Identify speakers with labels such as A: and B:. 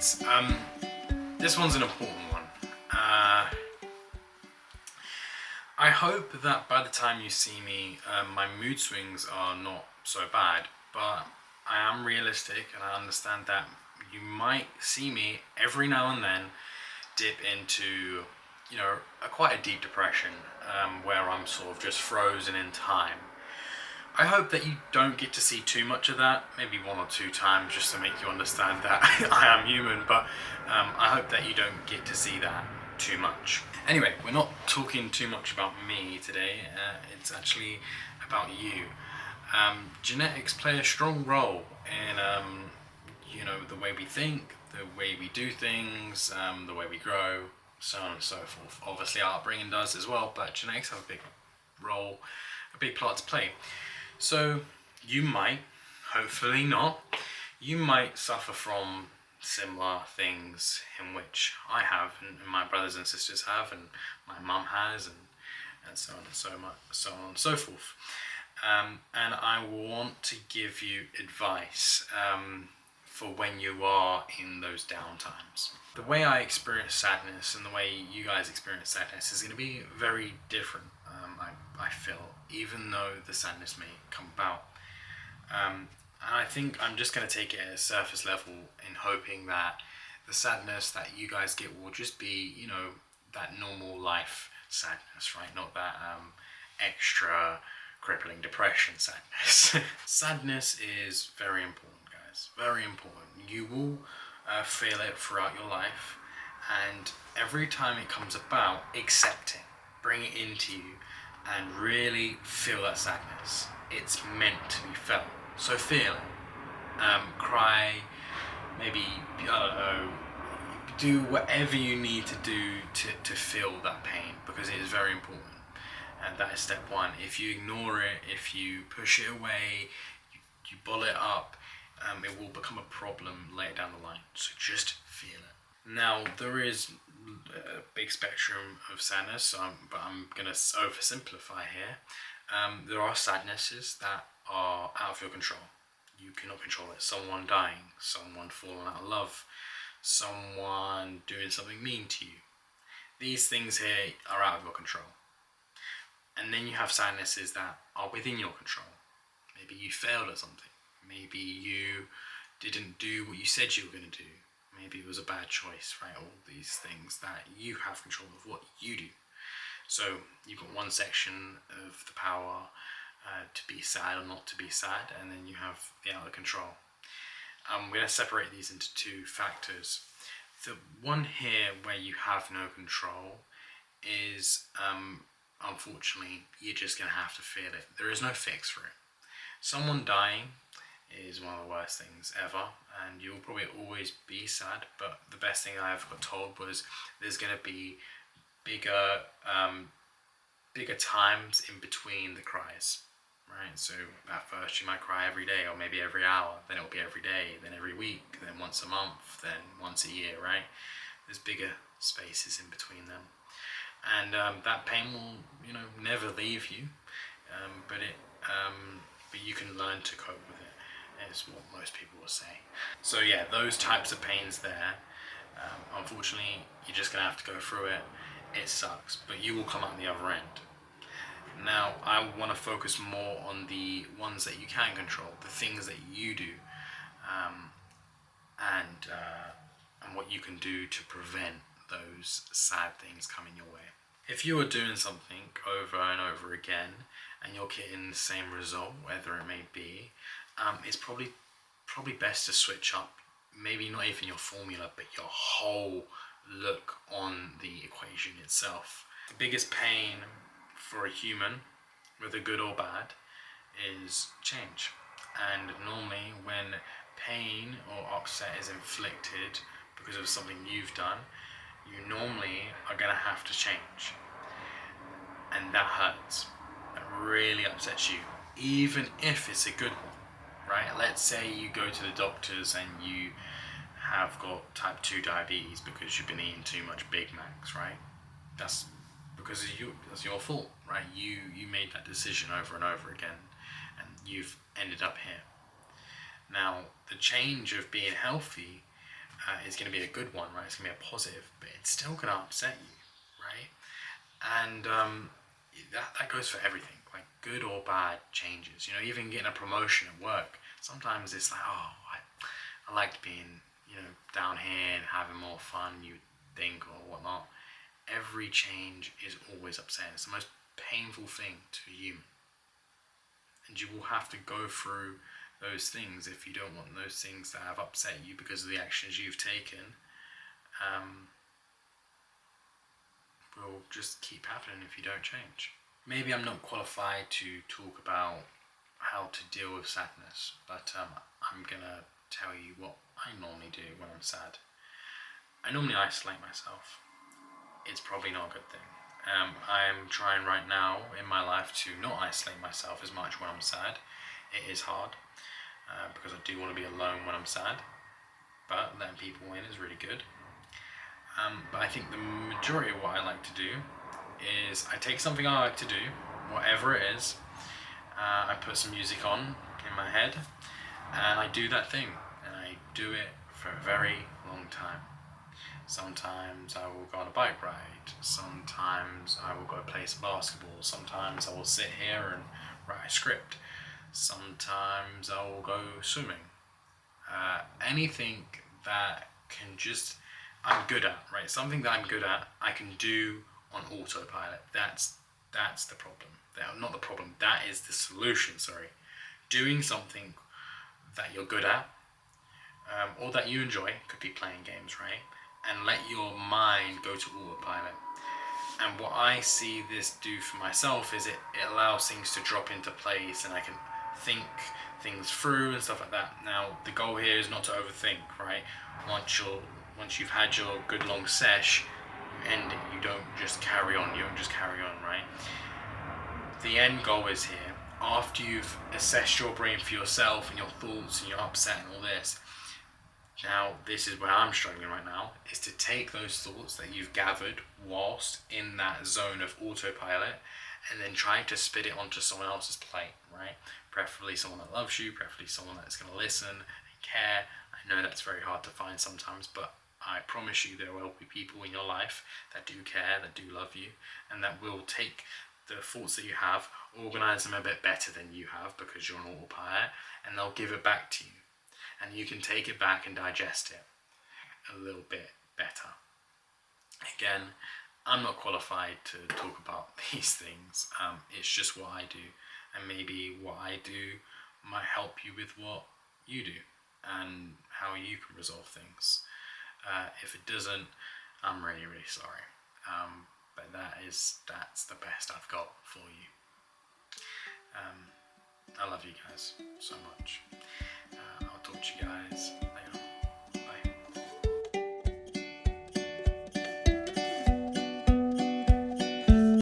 A: guys. This one's an important one. I hope that by the time you see me, my mood swings are not so bad, but I am realistic and I understand that you might see me every now and then dip into, quite a deep depression, where I'm sort of just frozen in time. I hope that you don't get to see too much of that, maybe one or two times just to make you understand that I am human, but I hope that you don't get to see that too much. Anyway, we're not talking too much about me today, it's actually about you. Genetics play a strong role in, the way we think, the way we do things, the way we grow, so on and so forth. Obviously our upbringing does as well, but genetics have a big role, a big part to play. So you might, hopefully not, you might suffer from similar things in which I have, and my brothers and sisters have, and my mum has, and so on and so on and so forth. And I want to give you advice for when you are in those down times. The way I experience sadness and the way you guys experience sadness is going to be very different, I feel, even though the sadness may come about. And I think I'm just going to take it at a surface level in hoping that the sadness that you guys get will just be, that normal life sadness, right? Not that extra crippling depression sadness. Sadness is very important, guys. Very important. You will feel it throughout your life, and every time it comes about, accept it, bring it into you, and really feel that sadness. It's meant to be felt. So feel it. Cry, maybe, I don't know, do whatever you need to do to feel that pain, because it is very important. And that is step one. If you ignore it, if you push it away, you bottle it up, it will become a problem later down the line. So just feel it. Now, there is a big spectrum of sadness, but I'm going to oversimplify here. There are sadnesses that are out of your control. You cannot control it. Someone dying, someone falling out of love, someone doing something mean to you. These things here are out of your control. And then you have sadnesses that are within your control. Maybe you failed at something. Maybe you didn't do what you said you were going to do. Maybe it was a bad choice, right? All these things that you have control of what you do. So you've got one section of the power to be sad or not to be sad, and then you have the out of control. We're going to separate these into two factors. The one here where you have no control is, unfortunately, you're just going to have to feel it. There is no fix for it. Someone dying is one of the worst things ever, and you'll probably always be sad, but the best thing I ever got told was there's going to be bigger times in between the cries, right? So at first you might cry every day, or maybe every hour, then it'll be every day, then every week, then once a month, then once a year, right? There's bigger spaces in between them, and that pain will, never leave you, but you can learn to cope with it, is what most people will say. So yeah, those types of pains there, unfortunately, you're just gonna have to go through it. It sucks, but you will come out the other end. Now, I want to focus more on the ones that you can control, the things that you do, and what you can do to prevent those sad things coming your way. If you are doing something over and over again, and you're getting the same result, whether it may be, it's probably best to switch up, maybe not even your formula, but your whole look on the equation itself. The biggest pain for a human, whether good or bad, is change. And normally when pain or upset is inflicted because of something you've done, you normally are going to have to change. And that hurts. That really upsets you, even if it's a good one, right? Let's say you go to the doctors and you have got type 2 diabetes because you've been eating too much Big Macs, right? That's because of you. That's your fault, right? You made that decision over and over again, and you've ended up here. Now, the change of being healthy is going to be a good one, right? It's going to be a positive, but it's still going to upset you, right? And that goes for everything, like good or bad changes. You know, even getting a promotion at work, sometimes it's like, oh, I liked being, down here and having more fun, you think, or whatnot. Every change is always upsetting. It's the most painful thing to a human. And you will have to go through those things if you don't want those things that have upset you because of the actions you've taken will just keep happening if you don't change. Maybe I'm not qualified to talk about how to deal with sadness, but I'm gonna tell you what I normally do when I'm sad. I normally isolate myself. It's probably not a good thing. I'm trying right now in my life to not isolate myself as much when I'm sad. It is hard because I do want to be alone when I'm sad, but letting people in is really good. But I think the majority of what I like to do is I take something I like to do, whatever it is, I put some music on in my head, and I do that thing, and I do it for a very long time. Sometimes I will go on a bike ride, sometimes I will go play some basketball, sometimes I will sit here and write a script, sometimes I will go swimming. Anything that I'm good at, right? Something that I'm good at, I can do on autopilot. That's the problem. Not the problem, that is the solution, sorry. Doing something that you're good at, or that you enjoy, could be playing games, right? And let your mind go to autopilot. And what I see this do for myself is it allows things to drop into place and I can think things through and stuff like that. Now, the goal here is not to overthink, right? Once you've had your good long sesh, you end it. You don't just carry on. You don't just carry on, right? The end goal is here. After you've assessed your brain for yourself and your thoughts and your upset and all this, now this is where I'm struggling right now, is to take those thoughts that you've gathered whilst in that zone of autopilot and then trying to spit it onto someone else's plate, right? Preferably someone that loves you, preferably someone that's going to listen and care. I know that's very hard to find sometimes, but I promise you there will be people in your life that do care, that do love you, and that will take the thoughts that you have, organise them a bit better than you have because you're on autopilot, and they'll give it back to you. And you can take it back and digest it a little bit better. Again, I'm not qualified to talk about these things. It's just what I do. And maybe what I do might help you with what you do and how you can resolve things. If it doesn't, I'm really, really sorry. But that's the best I've got for you. I love you guys so much. I'll talk to you guys